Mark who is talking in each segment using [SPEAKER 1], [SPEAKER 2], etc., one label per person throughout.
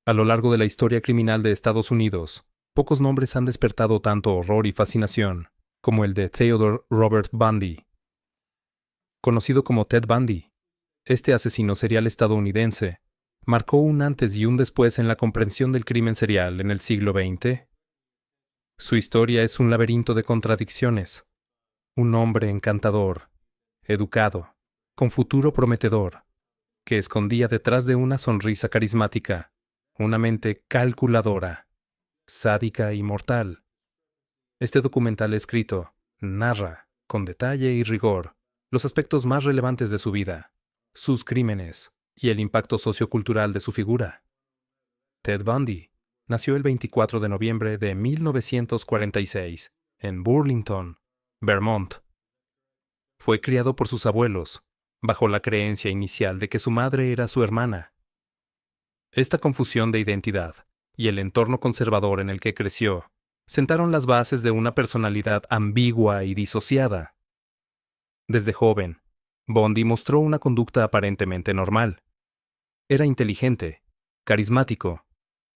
[SPEAKER 1] A lo largo de la historia criminal de Estados Unidos, pocos nombres han despertado tanto horror y fascinación como el de Theodore Robert Bundy. Conocido como Ted Bundy, este asesino serial estadounidense marcó un antes y un después en la comprensión del crimen serial en el siglo XX. Su historia es un laberinto de contradicciones. Un hombre encantador, educado, con futuro prometedor, que escondía detrás de una sonrisa carismática una mente calculadora, sádica y mortal. Este documental escrito narra, con detalle y rigor, los aspectos más relevantes de su vida, sus crímenes y el impacto sociocultural de su figura. Ted Bundy nació el 24 de noviembre de 1946 en Burlington, Vermont. Fue criado por sus abuelos, bajo la creencia inicial de que su madre era su hermana. Esta confusión de identidad y el entorno conservador en el que creció sentaron las bases de una personalidad ambigua y disociada. Desde joven, Bundy mostró una conducta aparentemente normal. Era inteligente, carismático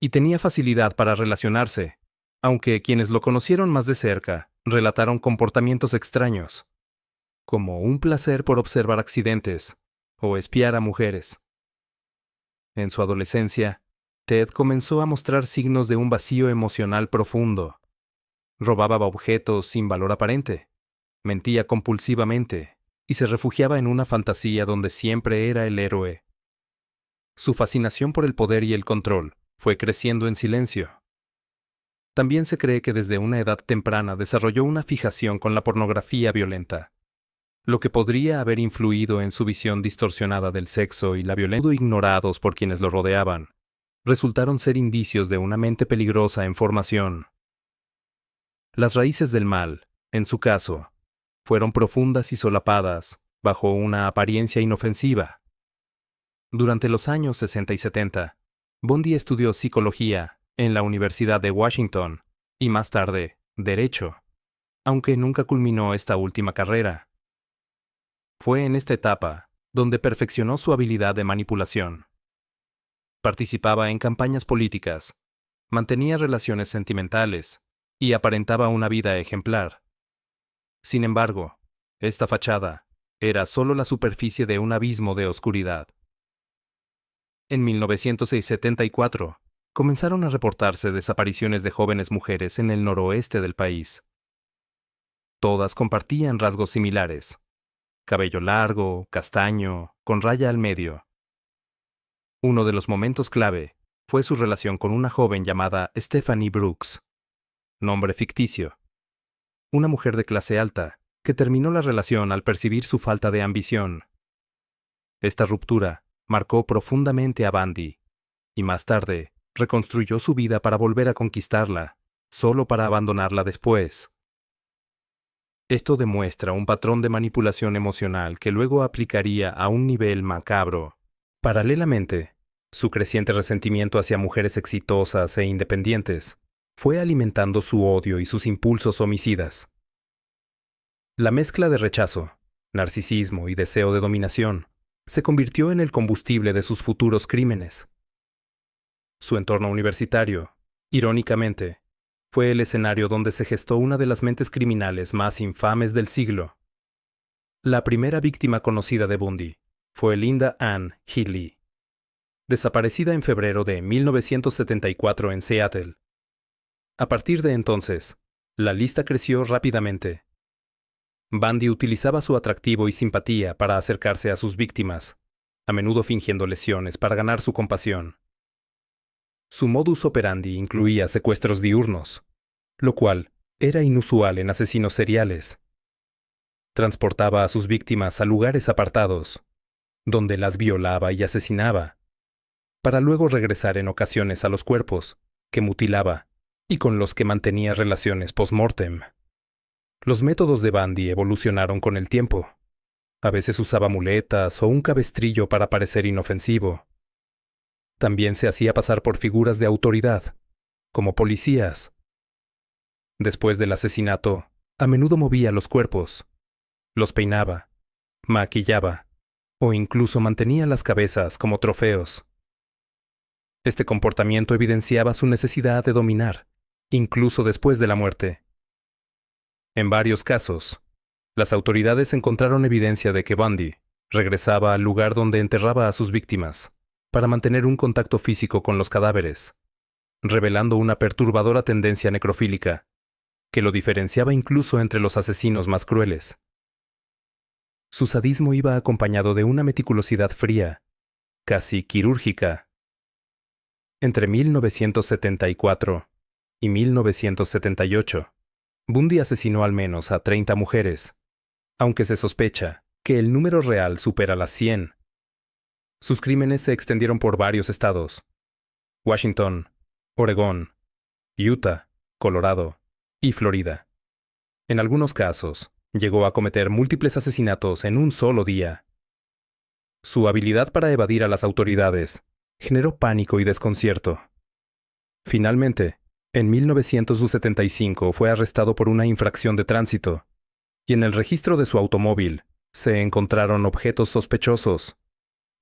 [SPEAKER 1] y tenía facilidad para relacionarse, aunque quienes lo conocieron más de cerca relataron comportamientos extraños, como un placer por observar accidentes o espiar a mujeres. En su adolescencia, Ted comenzó a mostrar signos de un vacío emocional profundo. Robaba objetos sin valor aparente, mentía compulsivamente y se refugiaba en una fantasía donde siempre era el héroe. Su fascinación por el poder y el control fue creciendo en silencio. También se cree que desde una edad temprana desarrolló una fijación con la pornografía violenta, lo que podría haber influido en su visión distorsionada del sexo y la violencia, ignorados por quienes lo rodeaban, resultaron ser indicios de una mente peligrosa en formación. Las raíces del mal, en su caso, fueron profundas y solapadas, bajo una apariencia inofensiva. Durante los años 60 y 70, Bundy estudió psicología en la Universidad de Washington y más tarde, derecho, aunque nunca culminó esta última carrera. Fue en esta etapa donde perfeccionó su habilidad de manipulación. Participaba en campañas políticas, mantenía relaciones sentimentales y aparentaba una vida ejemplar. Sin embargo, esta fachada era solo la superficie de un abismo de oscuridad. En 1974, comenzaron a reportarse desapariciones de jóvenes mujeres en el noroeste del país. Todas compartían rasgos similares: cabello largo, castaño, con raya al medio. Uno de los momentos clave fue su relación con una joven llamada Stephanie Brooks, nombre ficticio. Una mujer de clase alta que terminó la relación al percibir su falta de ambición. Esta ruptura marcó profundamente a Bundy, y más tarde reconstruyó su vida para volver a conquistarla, solo para abandonarla después. Esto demuestra un patrón de manipulación emocional que luego aplicaría a un nivel macabro. Paralelamente, su creciente resentimiento hacia mujeres exitosas e independientes fue alimentando su odio y sus impulsos homicidas. La mezcla de rechazo, narcisismo y deseo de dominación se convirtió en el combustible de sus futuros crímenes. Su entorno universitario, irónicamente, fue el escenario donde se gestó una de las mentes criminales más infames del siglo. La primera víctima conocida de Bundy fue Linda Ann Healy, desaparecida en febrero de 1974 en Seattle. A partir de entonces, la lista creció rápidamente. Bundy utilizaba su atractivo y simpatía para acercarse a sus víctimas, a menudo fingiendo lesiones para ganar su compasión. Su modus operandi incluía secuestros diurnos, lo cual era inusual en asesinos seriales. Transportaba a sus víctimas a lugares apartados, donde las violaba y asesinaba, para luego regresar en ocasiones a los cuerpos, que mutilaba, y con los que mantenía relaciones post-mortem. Los métodos de Bundy evolucionaron con el tiempo. A veces usaba muletas o un cabestrillo para parecer inofensivo. También se hacía pasar por figuras de autoridad, como policías. Después del asesinato, a menudo movía los cuerpos, los peinaba, maquillaba o incluso mantenía las cabezas como trofeos. Este comportamiento evidenciaba su necesidad de dominar, incluso después de la muerte. En varios casos, las autoridades encontraron evidencia de que Bundy regresaba al lugar donde enterraba a sus víctimas para mantener un contacto físico con los cadáveres, revelando una perturbadora tendencia necrofílica que lo diferenciaba incluso entre los asesinos más crueles. Su sadismo iba acompañado de una meticulosidad fría, casi quirúrgica. Entre 1974 y 1978, Bundy asesinó al menos a 30 mujeres, aunque se sospecha que el número real supera las 100. Sus crímenes se extendieron por varios estados: Washington, Oregón, Utah, Colorado y Florida. En algunos casos, llegó a cometer múltiples asesinatos en un solo día. Su habilidad para evadir a las autoridades generó pánico y desconcierto. Finalmente, en 1975 fue arrestado por una infracción de tránsito, y en el registro de su automóvil se encontraron objetos sospechosos: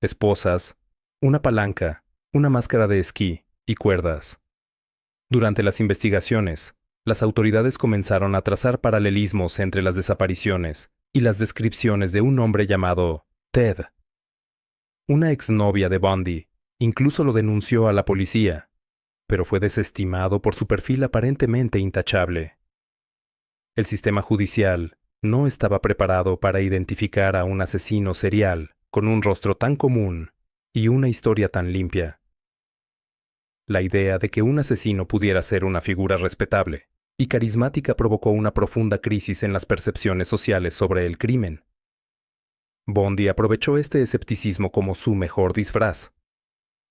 [SPEAKER 1] esposas, una palanca, una máscara de esquí y cuerdas. Durante las investigaciones, las autoridades comenzaron a trazar paralelismos entre las desapariciones y las descripciones de un hombre llamado Ted. Una exnovia de Bundy incluso lo denunció a la policía, pero fue desestimado por su perfil aparentemente intachable. El sistema judicial no estaba preparado para identificar a un asesino serial con un rostro tan común y una historia tan limpia. La idea de que un asesino pudiera ser una figura respetable y carismática provocó una profunda crisis en las percepciones sociales sobre el crimen. Bundy aprovechó este escepticismo como su mejor disfraz.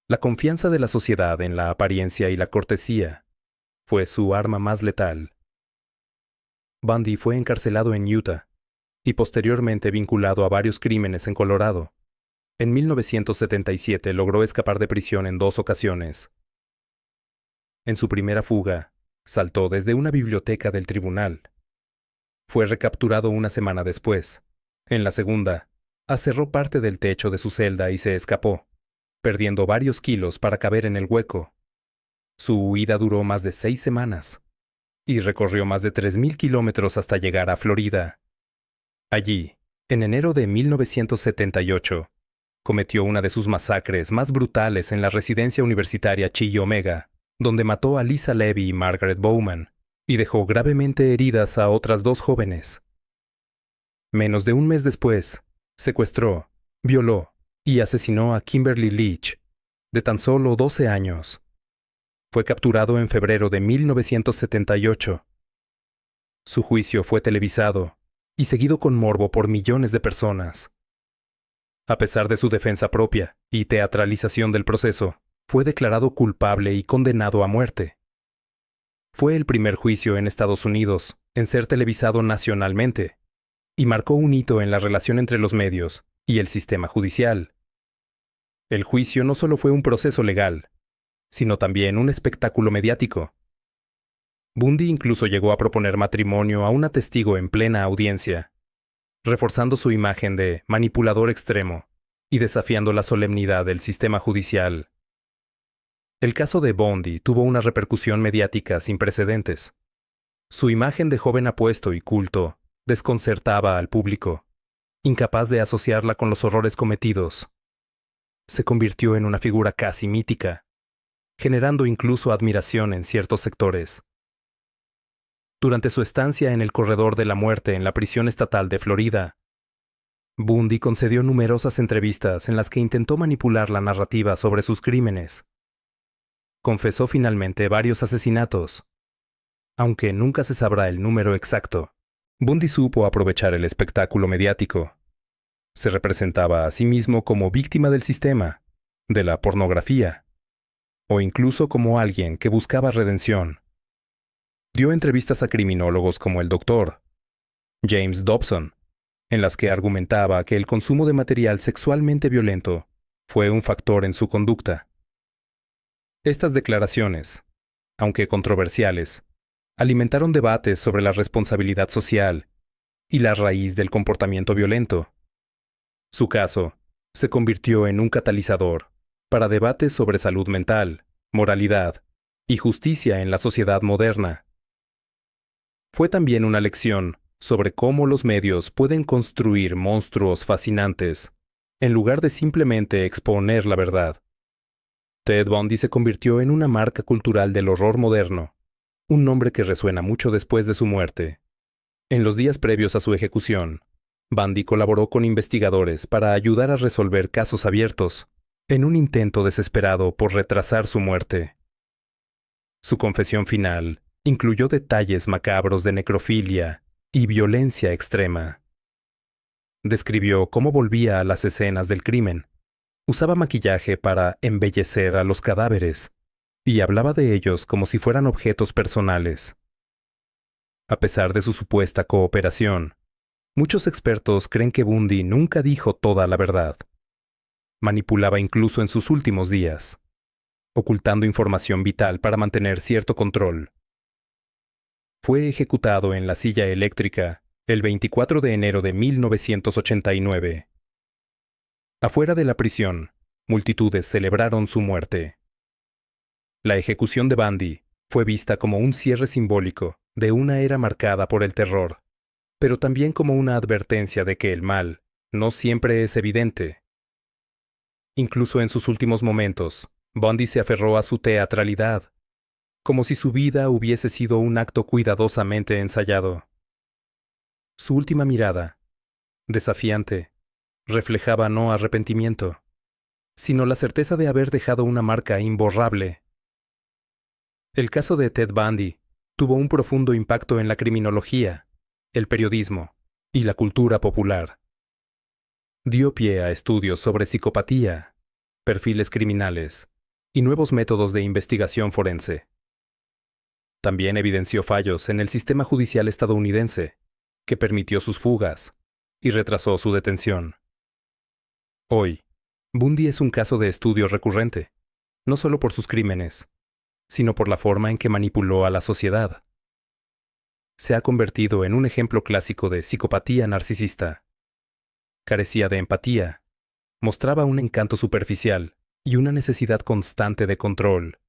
[SPEAKER 1] La confianza de la sociedad en la apariencia y la cortesía fue su arma más letal. Bundy fue encarcelado en Utah y posteriormente vinculado a varios crímenes en Colorado. En 1977 logró escapar de prisión en 2 ocasiones. En su primera fuga, saltó desde una biblioteca del tribunal. Fue recapturado una semana después. En la segunda, aserró parte del techo de su celda y se escapó, perdiendo varios kilos para caber en el hueco. Su huida duró más de 6 semanas y recorrió más de 3,000 kilómetros hasta llegar a Florida. Allí, en enero de 1978, cometió una de sus masacres más brutales en la residencia universitaria Chi Omega, donde mató a Lisa Levy y Margaret Bowman, y dejó gravemente heridas a otras 2 jóvenes. Menos de un mes después, secuestró, violó y asesinó a Kimberly Leach, de tan solo 12 años. Fue capturado en febrero de 1978. Su juicio fue televisado y seguido con morbo por millones de personas. A pesar de su defensa propia y teatralización del proceso, fue declarado culpable y condenado a muerte. Fue el primer juicio en Estados Unidos en ser televisado nacionalmente, y marcó un hito en la relación entre los medios y el sistema judicial. El juicio no solo fue un proceso legal, sino también un espectáculo mediático. Bundy incluso llegó a proponer matrimonio a una testigo en plena audiencia, reforzando su imagen de manipulador extremo y desafiando la solemnidad del sistema judicial. El caso de Bundy tuvo una repercusión mediática sin precedentes. Su imagen de joven apuesto y culto desconcertaba al público, incapaz de asociarla con los horrores cometidos. Se convirtió en una figura casi mítica, generando incluso admiración en ciertos sectores. Durante su estancia en el corredor de la muerte en la prisión estatal de Florida, Bundy concedió numerosas entrevistas en las que intentó manipular la narrativa sobre sus crímenes. Confesó finalmente varios asesinatos. Aunque nunca se sabrá el número exacto, Bundy supo aprovechar el espectáculo mediático. Se representaba a sí mismo como víctima del sistema, de la pornografía, o incluso como alguien que buscaba redención. Dio entrevistas a criminólogos como el Dr. James Dobson, en las que argumentaba que el consumo de material sexualmente violento fue un factor en su conducta. Estas declaraciones, aunque controversiales, alimentaron debates sobre la responsabilidad social y la raíz del comportamiento violento. Su caso se convirtió en un catalizador para debates sobre salud mental, moralidad y justicia en la sociedad moderna. Fue también una lección sobre cómo los medios pueden construir monstruos fascinantes en lugar de simplemente exponer la verdad. Ted Bundy se convirtió en una marca cultural del horror moderno, un nombre que resuena mucho después de su muerte. En los días previos a su ejecución, Bundy colaboró con investigadores para ayudar a resolver casos abiertos, en un intento desesperado por retrasar su muerte. Su confesión final incluyó detalles macabros de necrofilia y violencia extrema. Describió cómo volvía a las escenas del crimen, usaba maquillaje para embellecer a los cadáveres y hablaba de ellos como si fueran objetos personales. A pesar de su supuesta cooperación, muchos expertos creen que Bundy nunca dijo toda la verdad. Manipulaba incluso en sus últimos días, ocultando información vital para mantener cierto control. Fue ejecutado en la silla eléctrica el 24 de enero de 1989. Afuera de la prisión, multitudes celebraron su muerte. La ejecución de Bundy fue vista como un cierre simbólico de una era marcada por el terror, pero también como una advertencia de que el mal no siempre es evidente. Incluso en sus últimos momentos, Bundy se aferró a su teatralidad, como si su vida hubiese sido un acto cuidadosamente ensayado. Su última mirada, desafiante, reflejaba no arrepentimiento, sino la certeza de haber dejado una marca imborrable. El caso de Ted Bundy tuvo un profundo impacto en la criminología, el periodismo y la cultura popular. Dio pie a estudios sobre psicopatía, perfiles criminales y nuevos métodos de investigación forense. También evidenció fallos en el sistema judicial estadounidense, que permitió sus fugas y retrasó su detención. Hoy, Bundy es un caso de estudio recurrente, no solo por sus crímenes, sino por la forma en que manipuló a la sociedad. Se ha convertido en un ejemplo clásico de psicopatía narcisista. Carecía de empatía, mostraba un encanto superficial y una necesidad constante de control.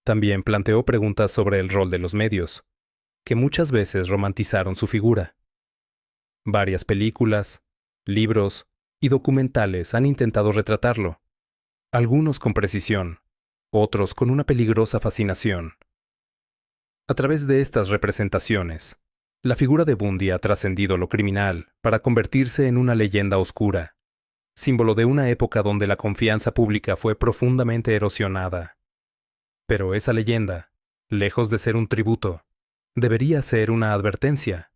[SPEAKER 1] También planteó preguntas sobre el rol de los medios, que muchas veces romantizaron su figura. Varias películas, libros y documentales han intentado retratarlo, algunos con precisión, otros con una peligrosa fascinación. A través de estas representaciones, la figura de Bundy ha trascendido lo criminal para convertirse en una leyenda oscura, símbolo de una época donde la confianza pública fue profundamente erosionada. Pero esa leyenda, lejos de ser un tributo, debería ser una advertencia.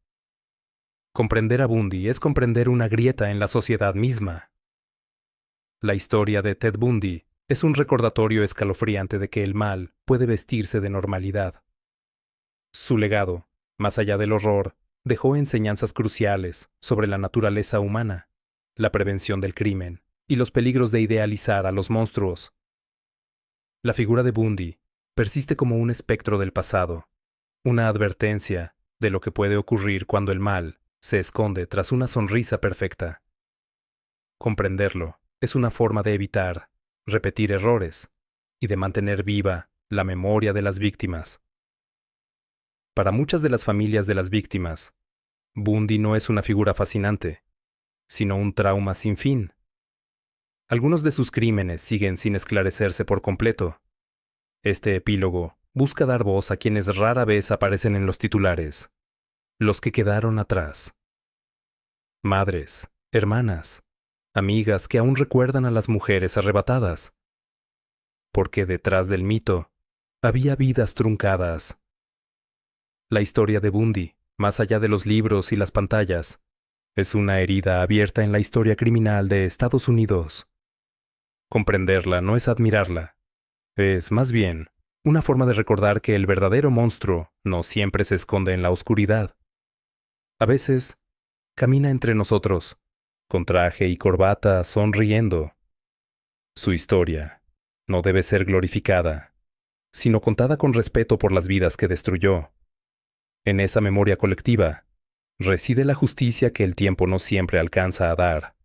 [SPEAKER 1] Comprender a Bundy es comprender una grieta en la sociedad misma. La historia de Ted Bundy es un recordatorio escalofriante de que el mal puede vestirse de normalidad. Su legado, más allá del horror, dejó enseñanzas cruciales sobre la naturaleza humana, la prevención del crimen y los peligros de idealizar a los monstruos. La figura de Bundy persiste como un espectro del pasado, una advertencia de lo que puede ocurrir cuando el mal se esconde tras una sonrisa perfecta. Comprenderlo es una forma de evitar repetir errores y de mantener viva la memoria de las víctimas. Para muchas de las familias de las víctimas, Bundy no es una figura fascinante, sino un trauma sin fin. Algunos de sus crímenes siguen sin esclarecerse por completo. Este epílogo busca dar voz a quienes rara vez aparecen en los titulares, los que quedaron atrás. Madres, hermanas, amigas que aún recuerdan a las mujeres arrebatadas. Porque detrás del mito había vidas truncadas. La historia de Bundy, más allá de los libros y las pantallas, es una herida abierta en la historia criminal de Estados Unidos. Comprenderla no es admirarla, es, más bien, una forma de recordar que el verdadero monstruo no siempre se esconde en la oscuridad. A veces, camina entre nosotros, con traje y corbata, sonriendo. Su historia no debe ser glorificada, sino contada con respeto por las vidas que destruyó. En esa memoria colectiva reside la justicia que el tiempo no siempre alcanza a dar.